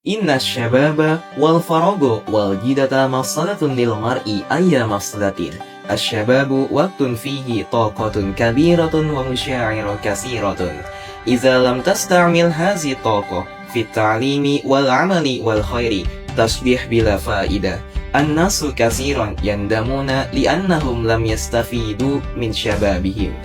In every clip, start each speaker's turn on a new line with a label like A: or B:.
A: Inna syababa wal farago wal jidata mafsadatun lil mar'i ayya mafsadatin. Asyababu waktun fihi taqatun kabiratun wa musya'irun kasiratun. Iza lam tasta'mil hazi taqah fit ta'limi wal amali wal khairi tasbih bila fa'idah. An-nasu kasiran yandamuna li'annahum lam yastafidu min syababihim.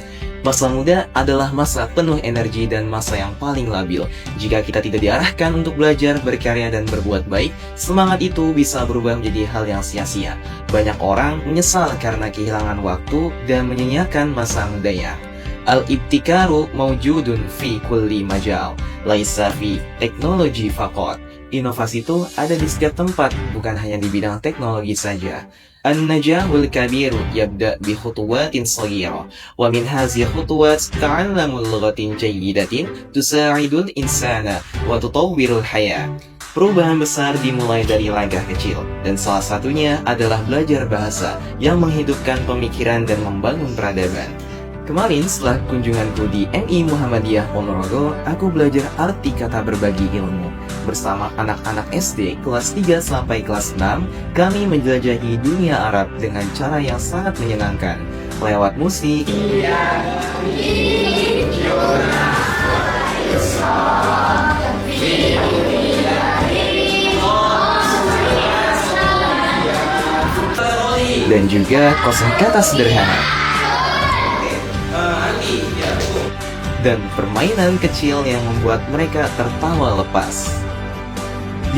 A: Masa muda adalah masa penuh energi dan masa yang paling labil. Jika kita tidak diarahkan untuk belajar, berkarya, dan berbuat baik, semangat itu bisa berubah menjadi hal yang sia-sia. Banyak orang menyesal karena kehilangan waktu dan menyanyiakan masa mudanya. Al-ibtikaru mawjudun fi kulli majal, laisa fi teknologi faqat. Inovasi itu ada di setiap tempat, bukan hanya di bidang teknologi saja. An-najahul kabiru yabda bi khutuwatin shaghira wa min hazihi khutuwat ta'allamul lughatin jayyidatin tusa'idul insana wa tutawwirul haya. Perubahan besar dimulai dari langkah kecil, dan salah satunya adalah belajar bahasa yang menghidupkan pemikiran dan membangun peradaban. Kemarin setelah kunjunganku di MI Muhammadiyah Ponorogo, aku belajar arti kata berbagi ilmu. Bersama anak-anak SD kelas 3 sampai kelas 6, kami menjelajahi dunia Arab dengan cara yang sangat menyenangkan. Lewat musik, dan juga kosakata sederhana. Dan permainan kecil yang membuat mereka tertawa lepas.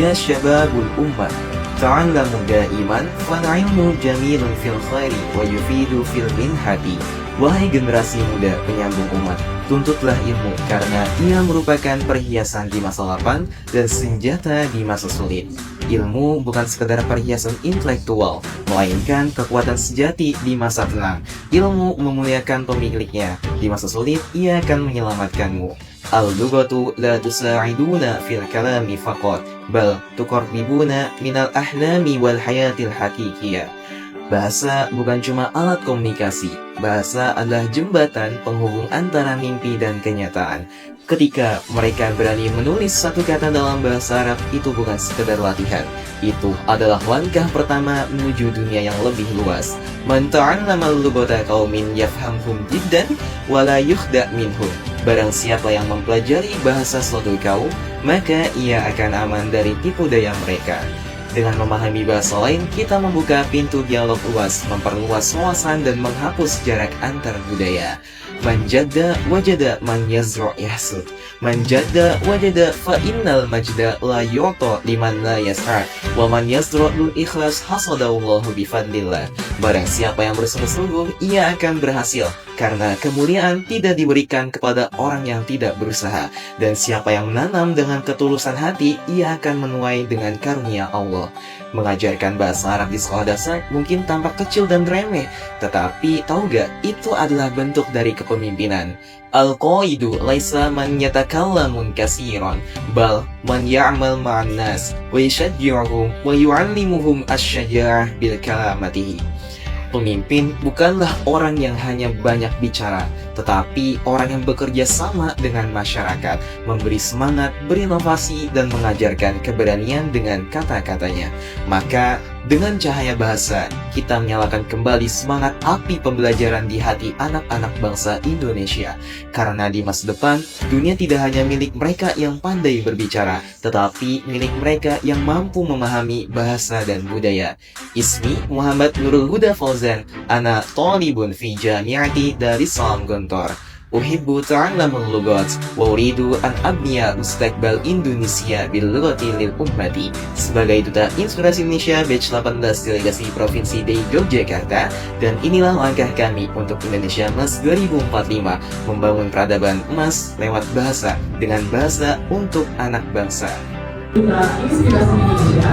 A: Ya syababul ummah, ta'allamu da'iman, fal-ilmu jamilun fil khairi wa yufidu fil minhati. Wahai generasi muda penyambung umat, tuntutlah ilmu karena ia merupakan perhiasan di masa lapang dan senjata di masa sulit. Ilmu bukan sekedar perhiasan intelektual, melainkan kekuatan sejati di masa tenang. Ilmu memuliakan pemiliknya. Di masa sulit, ia akan menyelamatkanmu. Al-lughatu la tusa'iduna fil kalami faqat, bal tuqarribuna minal ahlami wal hayatil hakikiyah. Bahasa bukan cuma alat komunikasi. Bahasa adalah jembatan penghubung antara mimpi dan kenyataan. Ketika mereka berani menulis satu kata dalam bahasa Arab, itu bukan sekedar latihan. Itu adalah langkah pertama menuju dunia yang lebih luas. Man ta'allama al-lughata qaumin yafhamhum jiddan wa la yukhda' minhum. Barang siapa yang mempelajari bahasa suatu kaum, maka ia akan aman dari tipu daya mereka. Dengan memahami bahasa lain, kita membuka pintu dialog luas, memperluas wawasan dan menghapus jarak antar budaya. Man jadda wajada man yazra' yahsud. Man jadda wajada fa innal majda la yu'ta liman la yas'a. Wa man yazra' lil ikhlas hasadallahu bifadlillah. Barang siapa yang bersungguh-sungguh, ia akan berhasil, karena kemuliaan tidak diberikan kepada orang yang tidak berusaha. Dan siapa yang menanam dengan ketulusan hati, ia akan menuai dengan karunia Allah. Mengajarkan bahasa Arab di sekolah dasar mungkin tampak kecil dan remeh, tetapi tahu gak, itu adalah bentuk dari kepemimpinan. Al-qaidu laisa man yatakallamun kasiran, bal man ya'mal ma'an nas wa yashajji'uhum wa yu'allimuhum asy-syaja'ah bil kalamatihi. Pemimpin bukanlah orang yang hanya banyak bicara, tetapi orang yang bekerja sama dengan masyarakat, memberi semangat, berinovasi, dan mengajarkan keberanian dengan kata-katanya. Maka, dengan cahaya bahasa, kita menyalakan kembali semangat api pembelajaran di hati anak-anak bangsa Indonesia. Karena di masa depan, dunia tidak hanya milik mereka yang pandai berbicara, tetapi milik mereka yang mampu memahami bahasa dan budaya. Ismi Muhammad Nurul Huda Fauzan, ana talibun fi jami'ati Darussalam Gontor. Uhibbu ta'allamul lughat wa uridu an abniya mustaqbal Indonesia bil lughati lil ummati. Sebagai duta Inspirasi Indonesia batch 18 delegasi Provinsi DKI Yogyakarta, dan inilah langkah kami untuk Indonesia Emas 2045, membangun peradaban emas lewat bahasa, dengan bahasa untuk anak bangsa.
B: Duta Inspirasi Indonesia,